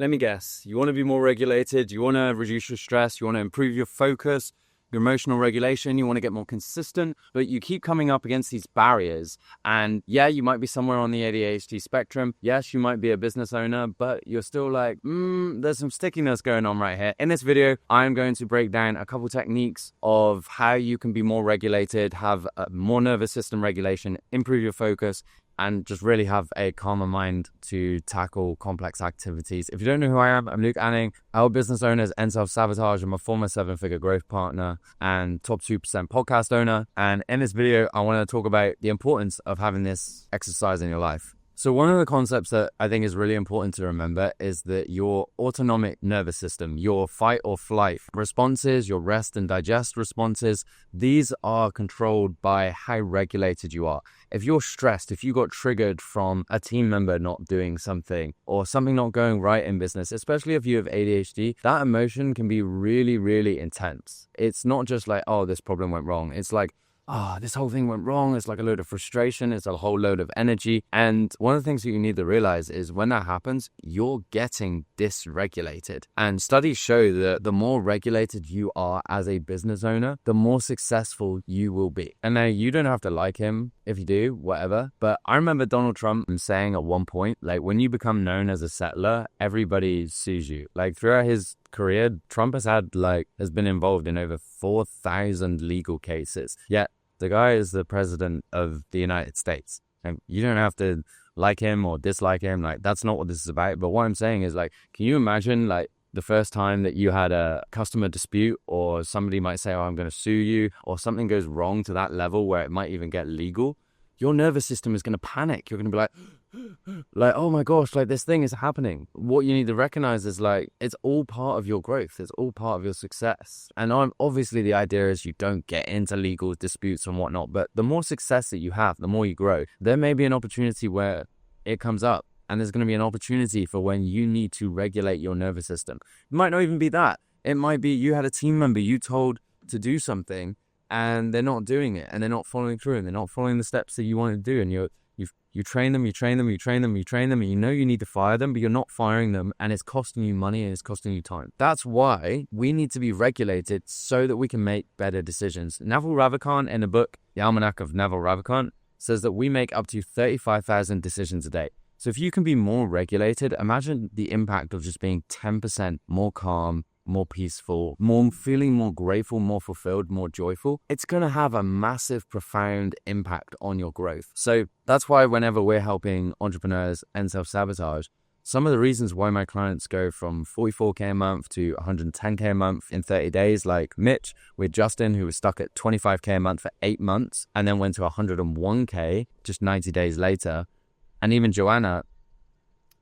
Let me guess. You want to be more regulated. You want to reduce your stress. You want to improve your focus, your emotional regulation. You want to get more consistent, but you keep coming up against these barriers. And yeah, you might be somewhere on the ADHD spectrum. Yes, you might be a business owner, but you're still like, there's some stickiness going on right here. In this video, I'm going to break down a couple techniques of how you can be more regulated, have a more nervous system regulation, improve your focus, and just really have a calmer mind to tackle complex activities. If you don't know who I am, I'm Luke Anning. Our business owner is anti-self-sabotage. I'm a former 7-figure growth partner and top 2% podcast owner. And in this video, I want to talk about the importance of having this exercise in your life. So one of the concepts that I think is really important to remember is that your autonomic nervous system, your fight or flight responses, your rest and digest responses, these are controlled by how regulated you are. If you're stressed, if you got triggered from a team member not doing something or something not going right in business, especially if you have ADHD, that emotion can be really, really intense. It's not just like, oh, this problem went wrong. It's like, this whole thing went wrong. It's like a load of frustration. It's a whole load of energy. And one of the things that you need to realize is when that happens, you're getting dysregulated. And studies show that the more regulated you are as a business owner, the more successful you will be. And now you don't have to like him. If you do, whatever. But I remember Donald Trump saying at one point, like, when you become known as a settler, everybody sues you. Like, throughout his career, Trump has been involved in over 4,000 legal cases. Yet the guy is the president of the United States. And you don't have to like him or dislike him. Like, that's not what this is about. But what I'm saying is, like, can you imagine, like, the first time that you had a customer dispute, or somebody might say, oh, I'm going to sue you, or something goes wrong to that level where it might even get legal, your nervous system is going to panic. You're going to be like, oh my gosh, like, this thing is happening. What you need to recognize is, like, it's all part of your growth. It's all part of your success. And obviously the idea is you don't get into legal disputes and whatnot, but the more success that you have, the more you grow. There may be an opportunity where it comes up. And there's going to be an opportunity for when you need to regulate your nervous system. It might not even be that. It might be you had a team member you told to do something and they're not doing it and they're not following through and they're not following the steps that you want to do. And you train them, and you know you need to fire them, but you're not firing them, and it's costing you money and it's costing you time. That's why we need to be regulated so that we can make better decisions. Naval Ravikant, in the book, The Almanac of Naval Ravikant, says that we make up to 35,000 decisions a day. So if you can be more regulated, imagine the impact of just being 10% more calm, more peaceful, feeling more grateful, more fulfilled, more joyful. It's going to have a massive, profound impact on your growth. So that's why whenever we're helping entrepreneurs and self-sabotage, some of the reasons why my clients go from 44K a month to 110K a month in 30 days, like Mitch with Justin, who was stuck at 25K a month for 8 months and then went to 101K just 90 days later. And even Joanna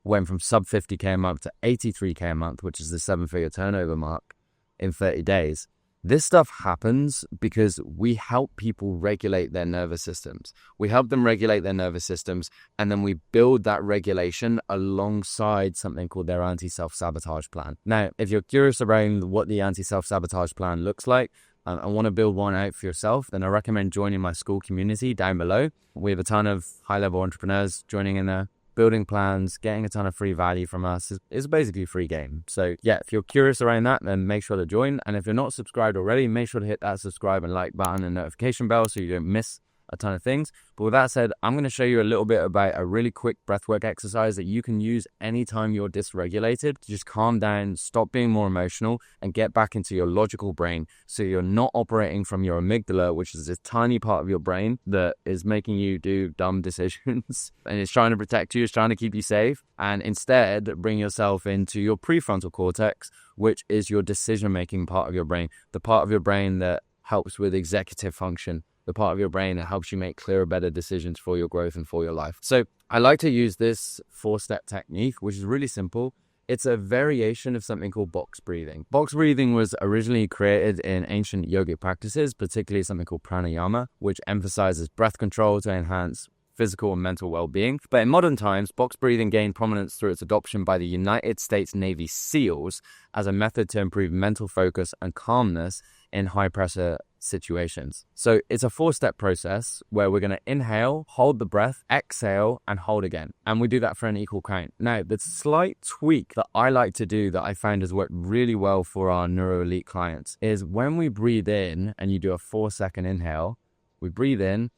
went from sub 50K a month to 83K a month, which is the 7-figure turnover mark in 30 days. This stuff happens because we help people regulate their nervous systems. We help them regulate their nervous systems, and then we build that regulation alongside something called their anti-self-sabotage plan. Now, if you're curious around what the anti-self-sabotage plan looks like, and want to build one out for yourself, then I recommend joining my school community down below. We have a ton of high-level entrepreneurs joining in there, building plans, getting a ton of free value from us. It's basically a free game. So yeah, if you're curious around that, then make sure to join. And if you're not subscribed already, make sure to hit that subscribe and like button and notification bell so you don't miss a ton of things. But with that said, I'm going to show you a little bit about a really quick breathwork exercise that you can use anytime you're dysregulated to just calm down, stop being more emotional, and get back into your logical brain so you're not operating from your amygdala, which is this tiny part of your brain that is making you do dumb decisions and it's trying to protect you, it's trying to keep you safe, and instead bring yourself into your prefrontal cortex, which is your decision-making part of your brain, the part of your brain that helps with executive function, the part of your brain that helps you make clearer, better decisions for your growth and for your life. So I like to use this 4-step technique, which is really simple. It's a variation of something called box breathing. Box breathing was originally created in ancient yogic practices, particularly something called pranayama, which emphasizes breath control to enhance physical and mental well-being. But in modern times, box breathing gained prominence through its adoption by the United States Navy SEALs as a method to improve mental focus and calmness in high-pressure situations. So it's a 4-step process where we're going to inhale, hold the breath, exhale, and hold again. And we do that for an equal count. Now, the slight tweak that I like to do that I found has worked really well for our Neuro Elite clients is when we breathe in and you do a 4-second inhale, we breathe in,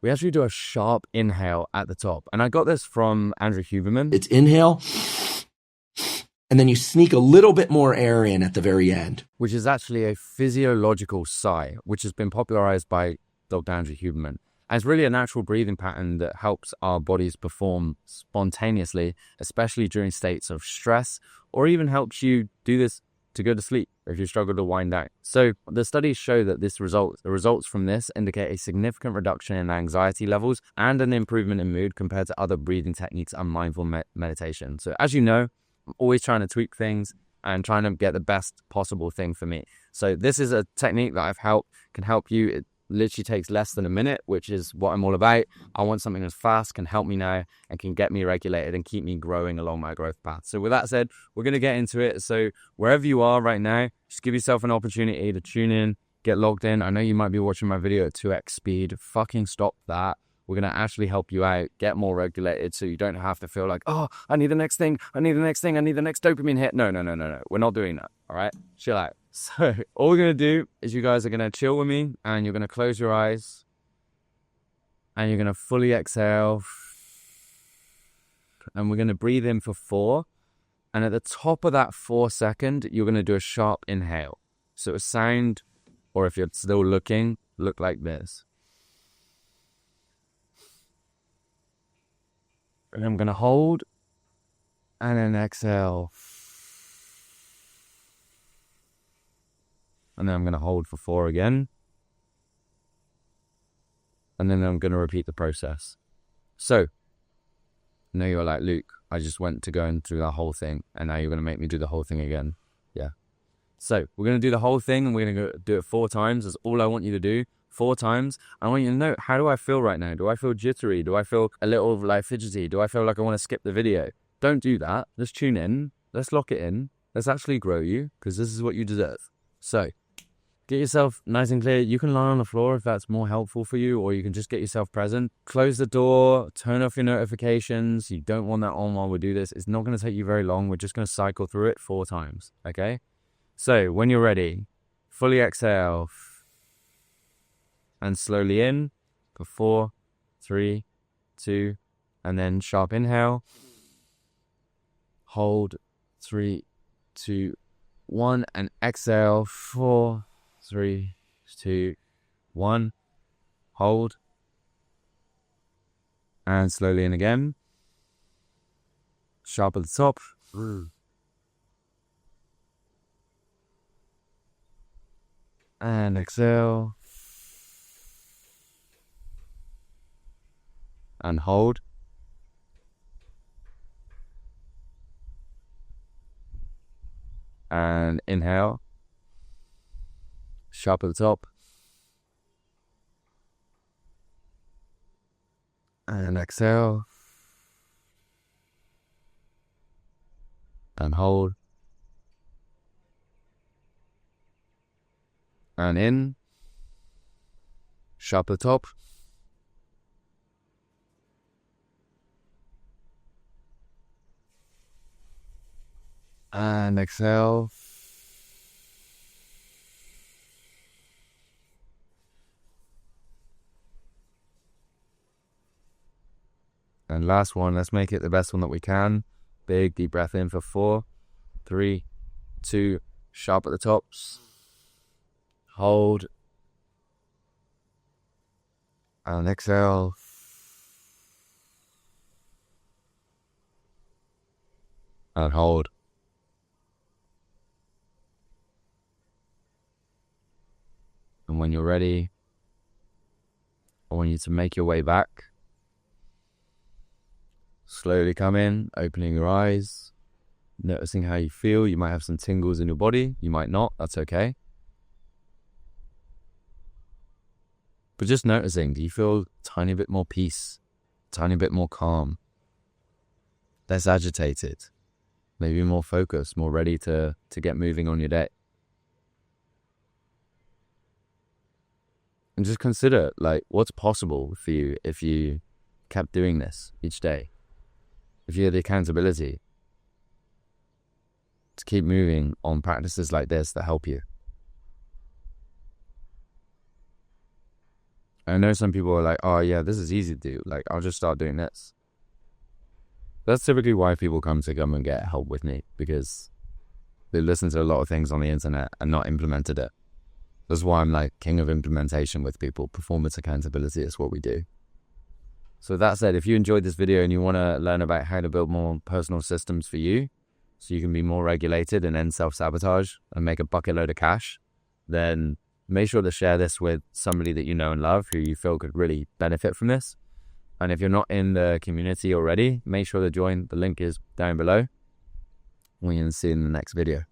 we actually do a sharp inhale at the top. And I got this from Andrew Huberman. It's inhale, and then you sneak a little bit more air in at the very end. Which is actually a physiological sigh, which has been popularized by Dr. Andrew Huberman. And it's really a natural breathing pattern that helps our bodies perform spontaneously, especially during states of stress, or even helps you do this to go to sleep if you struggle to wind down. So the studies show that the results from this indicate a significant reduction in anxiety levels and an improvement in mood compared to other breathing techniques and mindful meditation. So as you know, I'm always trying to tweak things and trying to get the best possible thing for me. So this is a technique that can help you. It literally takes less than a minute, which is what I'm all about. I want something that's fast, can help me now, and can get me regulated and keep me growing along my growth path. So with that said, we're going to get into it. So wherever you are right now, just give yourself an opportunity to tune in, get logged in. I know you might be watching my video at 2x speed. Fucking stop that. We're going to actually help you out, get more regulated so you don't have to feel like, oh, I need the next thing. I need the next thing. I need the next dopamine hit. No. We're not doing that. All right? Chill out. So all we're going to do is you guys are going to chill with me and you're going to close your eyes and you're going to fully exhale. And we're going to breathe in for 4. And at the top of that 4 second, you're going to do a sharp inhale. So a sound, or if you're still looking, look like this. And I'm going to hold and then exhale. And then I'm going to hold for 4 again. And then I'm going to repeat the process. So, I know you're like, Luke, I just went to going through the whole thing. And now you're going to make me do the whole thing again. Yeah. So, we're going to do the whole thing and we're going to do it 4 times. That's all I want you to do. 4 times. I want you to know, how do I feel right now? Do I feel jittery? Do I feel a little like fidgety? Do I feel like I want to skip the video? Don't do that. Just tune in. Let's lock it in. Let's actually grow you because this is what you deserve. So, get yourself nice and clear. You can lie on the floor if that's more helpful for you, or you can just get yourself present. Close the door, turn off your notifications. You don't want that on while we do this. It's not going to take you very long. We're just going to cycle through it 4 times, okay? So, when you're ready, fully exhale and slowly in for 4, 3, 2, and then sharp inhale. Hold 3, 2, 1, and exhale 4, 3, 2, 1. Hold. And slowly in again. Sharp at the top. And exhale. And hold. And inhale. Sharp at the top. And exhale. And hold. And in. Sharp at the top. And exhale. And last one, let's make it the best one that we can. Big deep breath in for 4, 3, 2, sharp at the tops. Hold. And exhale. And hold. And when you're ready, I want you to make your way back. Slowly come in, opening your eyes, noticing how you feel. You might have some tingles in your body. You might not. That's okay. But just noticing, do you feel a tiny bit more peace, a tiny bit more calm, less agitated, maybe more focused, more ready to get moving on your day? And just consider, like, what's possible for you if you kept doing this each day. If you had the accountability to keep moving on practices like this that help you. I know some people are like, oh yeah, this is easy to do. Like, I'll just start doing this. That's typically why people come and get help with me, because they listen to a lot of things on the internet and not implemented it. That's why I'm like king of implementation with people. Performance accountability is what we do. So that said, if you enjoyed this video and you want to learn about how to build more personal systems for you, so you can be more regulated and end self-sabotage and make a bucket load of cash, then make sure to share this with somebody that you know and love who you feel could really benefit from this. And if you're not in the community already, make sure to join. The link is down below. We can see you in the next video.